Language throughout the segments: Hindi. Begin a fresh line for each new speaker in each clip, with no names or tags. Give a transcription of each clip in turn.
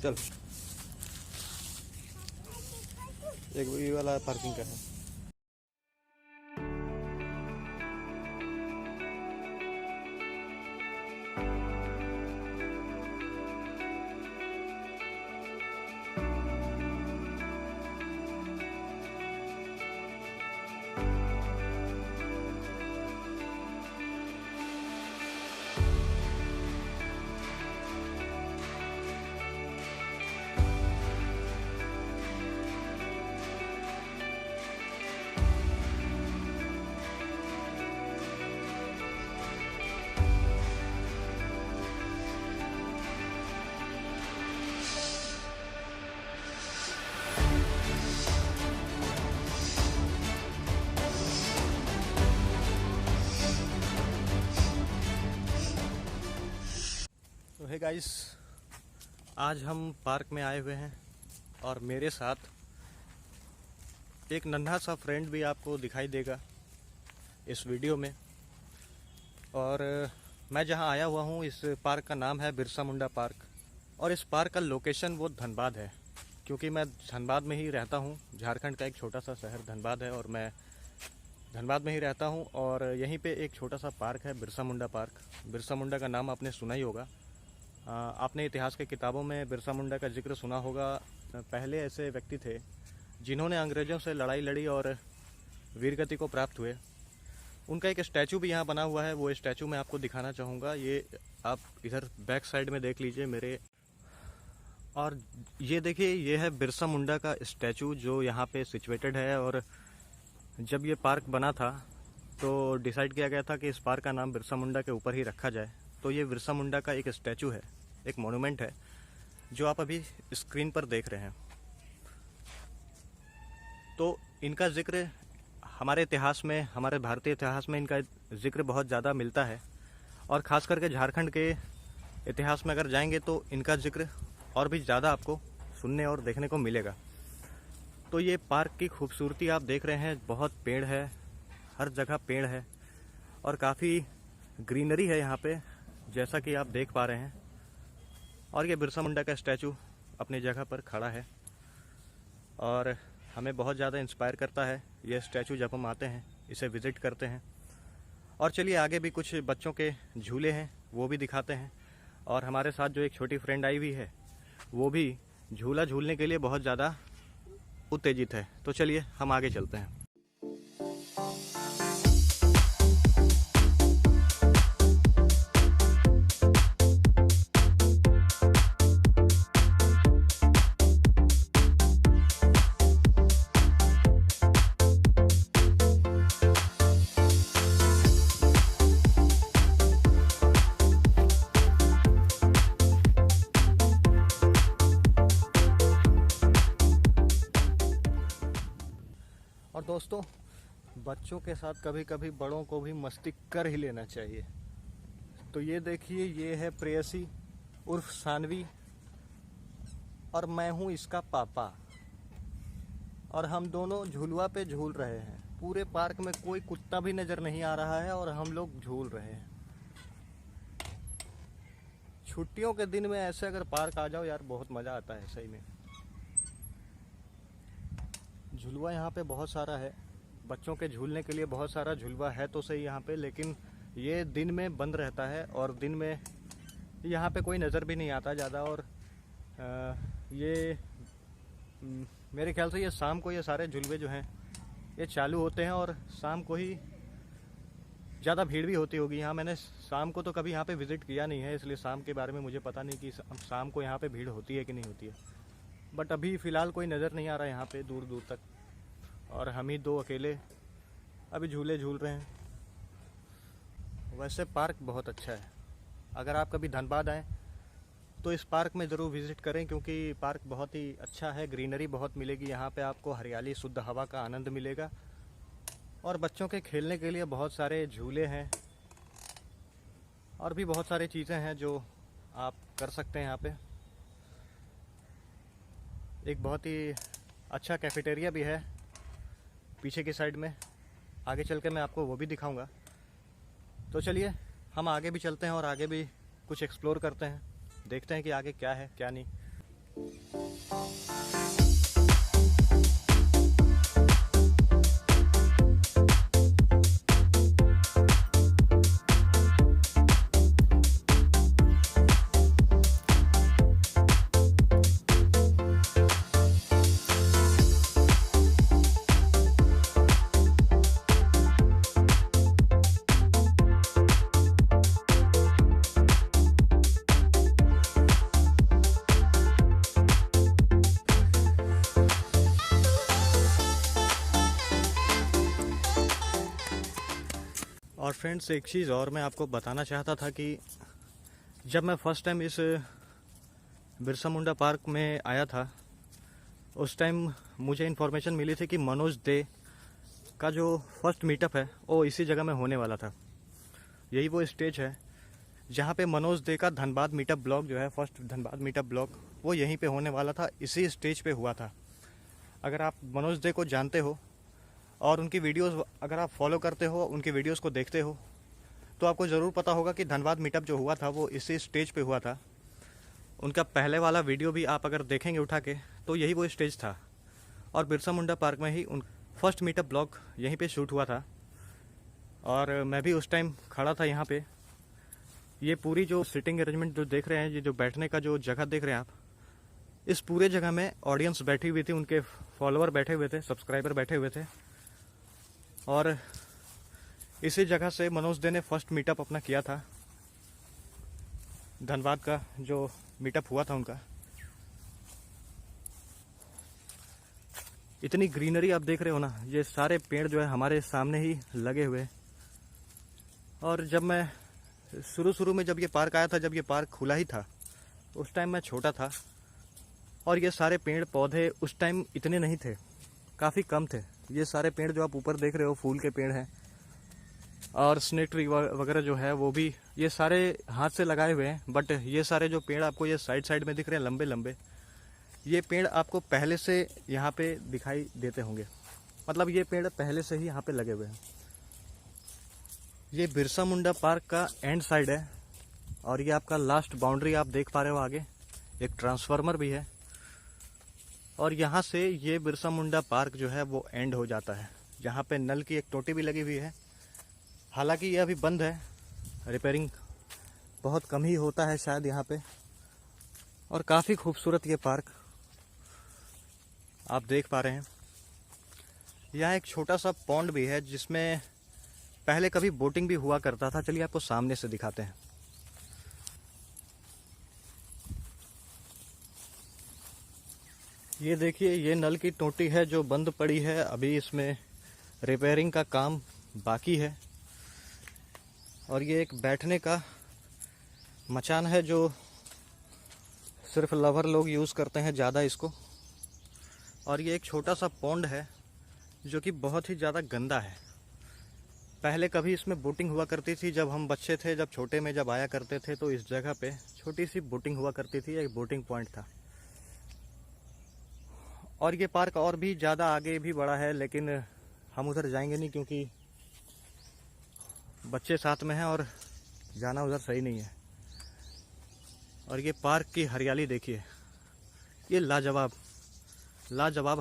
चल, एक ये वाला पार्किंग का है। तो हे गाइस, आज हम पार्क में आए हुए हैं और मेरे साथ एक नन्हा सा फ्रेंड भी आपको दिखाई देगा इस वीडियो में। और मैं जहां आया हुआ हूं, इस पार्क का नाम है बिरसा मुंडा पार्क। और इस पार्क का लोकेशन वो धनबाद है, क्योंकि मैं धनबाद में ही रहता हूं। झारखंड का एक छोटा सा शहर धनबाद है और मैं धनबाद में ही रहता हूं। और यहीं पे एक छोटा सा पार्क है, बिरसा मुंडा पार्क। बिरसा मुंडा का नाम आपने सुना ही होगा। आपने इतिहास के किताबों में बिरसा मुंडा का जिक्र सुना होगा। पहले ऐसे व्यक्ति थे जिन्होंने अंग्रेज़ों से लड़ाई लड़ी और वीरगति को प्राप्त हुए। उनका एक स्टैचू भी यहाँ बना हुआ है, वो स्टैचू मैं आपको दिखाना चाहूँगा। ये आप इधर बैक साइड में देख लीजिए मेरे। और ये देखिए, ये है बिरसा मुंडा का स्टैचू जो यहाँ पे सिचुएटेड है। और जब ये पार्क बना था तो डिसाइड किया गया था कि इस पार्क का नाम बिरसा मुंडा के ऊपर ही रखा जाए। तो ये बिरसा मुंडा का एक स्टैचू है, एक मॉन्यूमेंट है, जो आप अभी स्क्रीन पर देख रहे हैं। तो इनका जिक्र हमारे इतिहास में, हमारे भारतीय इतिहास में इनका जिक्र बहुत ज़्यादा मिलता है। और ख़ास करके झारखंड के इतिहास में अगर जाएंगे तो इनका जिक्र और भी ज़्यादा आपको सुनने और देखने को मिलेगा। तो ये पार्क की खूबसूरती आप देख रहे हैं, बहुत पेड़ है, हर जगह पेड़ है और काफ़ी ग्रीनरी है यहाँ पे, जैसा कि आप देख पा रहे हैं। और ये बिरसा मुंडा का स्टैचू अपनी जगह पर खड़ा है और हमें बहुत ज़्यादा इंस्पायर करता है ये स्टैचू जब हम आते हैं, इसे विज़िट करते हैं। और चलिए, आगे भी कुछ बच्चों के झूले हैं, वो भी दिखाते हैं। और हमारे साथ जो एक छोटी फ्रेंड आई हुई है, वो भी झूला झूलने के लिए बहुत ज़्यादा उत्तेजित है। तो चलिए हम आगे चलते हैं। और दोस्तों, बच्चों के साथ कभी कभी बड़ों को भी मस्ती कर ही लेना चाहिए। तो ये देखिए, ये है प्रेयसी उर्फ सानवी और मैं हूँ इसका पापा। और हम दोनों झूलवा पे झूल रहे हैं। पूरे पार्क में कोई कुत्ता भी नज़र नहीं आ रहा है और हम लोग झूल रहे हैं। छुट्टियों के दिन में ऐसे अगर पार्क आ जाओ यार, बहुत मज़ा आता है सही में। झुलवा यहाँ पे बहुत सारा है, बच्चों के झूलने के लिए बहुत सारा झुलवा है तो सही यहाँ पे, लेकिन ये दिन में बंद रहता है और दिन में यहाँ पे कोई नज़र भी नहीं आता ज़्यादा। और ये मेरे ख्याल से ये शाम को ये सारे झुलवे जो हैं ये चालू होते हैं और शाम को ही ज़्यादा भीड़ भी होती होगी यहाँ। मैंने शाम को तो कभी यहाँ पे विज़िट किया नहीं है, इसलिए शाम के बारे में मुझे पता नहीं कि शाम को यहाँ पे भीड़ होती है कि नहीं होती है। बट अभी फ़िलहाल कोई नज़र नहीं आ रहा है यहाँ पे दूर दूर तक, और हम ही दो अकेले अभी झूले झूल रहे हैं। वैसे पार्क बहुत अच्छा है, अगर आप कभी धनबाद आएँ तो इस पार्क में ज़रूर विज़िट करें, क्योंकि पार्क बहुत ही अच्छा है। ग्रीनरी बहुत मिलेगी यहाँ पे आपको, हरियाली, शुद्ध हवा का आनंद मिलेगा। और बच्चों के खेलने के लिए बहुत सारे झूले हैं और भी बहुत सारी चीज़ें हैं जो आप कर सकते हैं यहाँ पे। एक बहुत ही अच्छा कैफेटेरिया भी है पीछे की साइड में, आगे चल के मैं आपको वो भी दिखाऊंगा। तो चलिए हम आगे भी चलते हैं और आगे भी कुछ एक्सप्लोर करते हैं, देखते हैं कि आगे क्या है क्या नहीं। और फ्रेंड्स, एक चीज़ और मैं आपको बताना चाहता था कि जब मैं फ़र्स्ट टाइम इस बिरसा मुंडा पार्क में आया था, उस टाइम मुझे इन्फॉर्मेशन मिली थी कि मनोज दे का जो फर्स्ट मीटअप है वो इसी जगह में होने वाला था। यही वो स्टेज है जहाँ पे मनोज दे का धनबाद मीटअप ब्लॉग जो है, फर्स्ट धनबाद मीटअप ब्लॉग, वो यहीं पे होने वाला था, इसी स्टेज पे हुआ था। अगर आप मनोज दे को जानते हो और उनकी वीडियोस अगर आप फॉलो करते हो, उनकी वीडियोस को देखते हो, तो आपको ज़रूर पता होगा कि धनबाद मीटअप जो हुआ था वो इसी स्टेज पे हुआ था। उनका पहले वाला वीडियो भी आप अगर देखेंगे उठा के, तो यही वो स्टेज था और बिरसा मुंडा पार्क में ही उन फर्स्ट मीटअप ब्लॉग यहीं पे शूट हुआ था। और मैं भी उस टाइम खड़ा था यहाँ पे। ये पूरी जो सिटिंग अरेंजमेंट जो देख रहे हैं, ये जो बैठने का जो जगह देख रहे हैं आप, इस पूरे जगह में ऑडियंस बैठी हुई थी, उनके फॉलोअर बैठे हुए थे, सब्सक्राइबर बैठे हुए थे। और इसी जगह से मनोज दे ने फर्स्ट मीटअप अपना किया था, धनबाद का जो मीटअप हुआ था उनका। इतनी ग्रीनरी आप देख रहे हो ना, ये सारे पेड़ जो है हमारे सामने ही लगे हुए। और जब मैं शुरू में जब ये पार्क आया था, जब ये पार्क खुला ही था, उस टाइम मैं छोटा था और ये सारे पेड़ पौधे उस टाइम इतने नहीं थे, काफ़ी कम थे। ये सारे पेड़ जो आप ऊपर देख रहे हो फूल के पेड़ हैं, और स्नेक ट्री वगैरह जो है वो भी ये सारे हाथ से लगाए हुए हैं। बट ये सारे जो पेड़ आपको ये साइड में दिख रहे हैं लंबे लंबे, ये पेड़ आपको पहले से यहाँ पे दिखाई देते होंगे, मतलब ये पेड़ पहले से ही यहाँ पे लगे हुए हैं। ये बिरसा मुंडा पार्क का एंड साइड है और ये आपका लास्ट बाउंड्री आप देख पा रहे हो। आगे एक ट्रांसफार्मर भी है और यहाँ से ये बिरसा मुंडा पार्क जो है वो एंड हो जाता है। यहाँ पे नल की एक टोटी भी लगी हुई है, हालांकि ये अभी बंद है, रिपेयरिंग बहुत कम ही होता है शायद यहाँ पे। और काफ़ी खूबसूरत ये पार्क आप देख पा रहे हैं। यहाँ एक छोटा सा पॉन्ड भी है जिसमें पहले कभी बोटिंग भी हुआ करता था। चलिए आपको सामने से दिखाते हैं। ये देखिए, ये नल की टोटी है जो बंद पड़ी है, अभी इसमें रिपेयरिंग का काम बाकी है। और ये एक बैठने का मचान है जो सिर्फ लवर लोग यूज़ करते हैं ज़्यादा इसको। और ये एक छोटा सा पॉन्ड है जो कि बहुत ही ज़्यादा गंदा है। पहले कभी इसमें बोटिंग हुआ करती थी, जब हम बच्चे थे, जब छोटे में जब आया करते थे, तो इस जगह पे छोटी सी बोटिंग हुआ करती थी, एक बोटिंग पॉइंट था। और ये पार्क और भी ज़्यादा आगे भी बड़ा है, लेकिन हम उधर जाएंगे नहीं क्योंकि बच्चे साथ में हैं और जाना उधर सही नहीं है। और ये पार्क की हरियाली देखिए, ये लाजवाब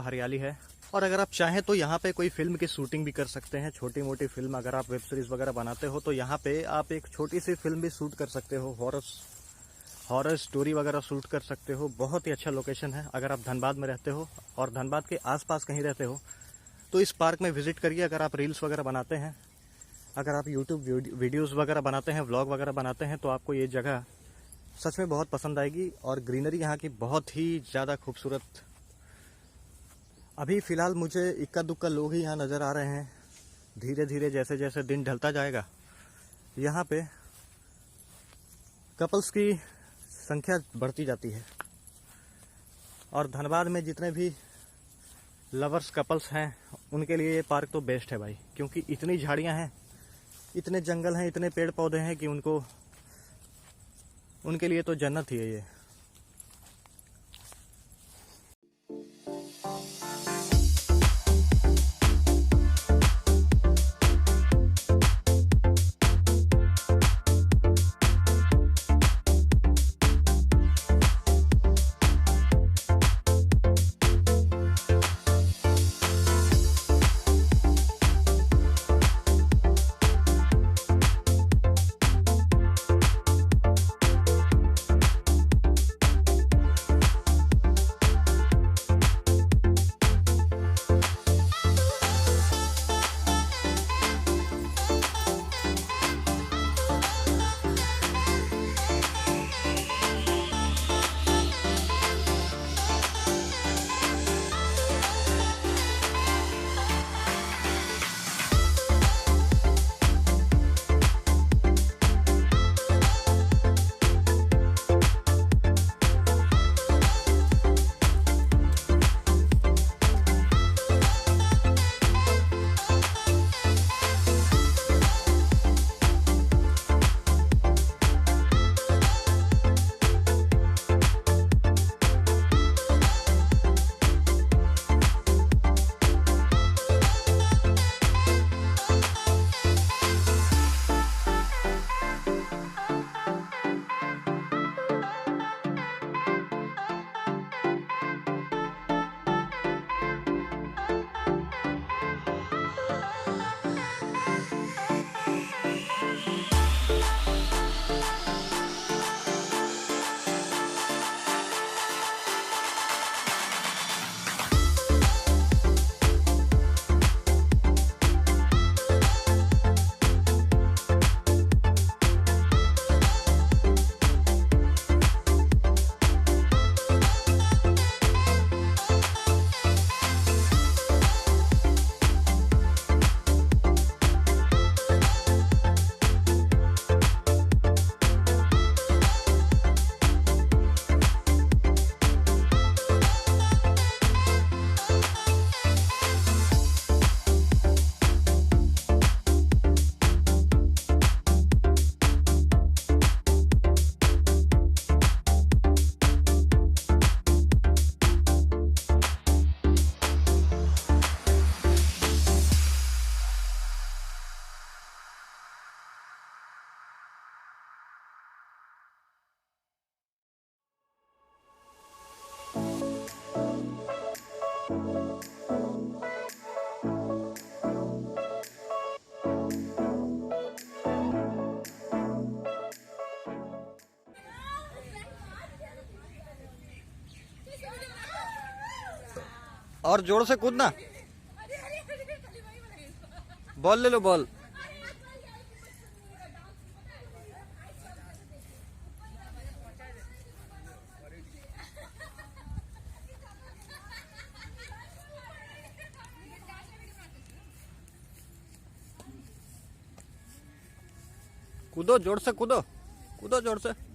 हरियाली है। और अगर आप चाहें तो यहाँ पे कोई फिल्म की शूटिंग भी कर सकते हैं, छोटी मोटी फिल्म। अगर आप वेब सीरीज़ वगैरह बनाते हो तो यहाँ पे आप एक छोटी सी फिल्म भी शूट कर सकते हो, हॉरर स्टोरी वगैरह शूट कर सकते हो। बहुत ही अच्छा लोकेशन है। अगर आप धनबाद में रहते हो और धनबाद के आसपास कहीं रहते हो तो इस पार्क में विजिट करिए। अगर आप रील्स वगैरह बनाते हैं, अगर आप यूट्यूब वीडियोज़ वगैरह बनाते हैं, व्लॉग वगैरह बनाते हैं, तो आपको ये जगह सच में बहुत पसंद आएगी। और ग्रीनरी यहाँ की बहुत ही ज़्यादा खूबसूरत। अभी फ़िलहाल मुझे इक्का दुक्का लोग ही यहाँ नज़र आ रहे हैं। धीरे धीरे जैसे जैसे दिन ढलता जाएगा, यहाँ पे कपल्स की संख्या बढ़ती जाती है। और धनबाद में जितने भी लवर्स कपल्स हैं उनके लिए ये पार्क तो बेस्ट है भाई, क्योंकि इतनी झाड़ियाँ हैं, इतने जंगल हैं, इतने पेड़ पौधे हैं कि उनके लिए तो जन्नत ही है ये। और जोर से कूदना। बॉल ले लो, बॉल। कूदो, जोर से कूदो, कूदो जोर से।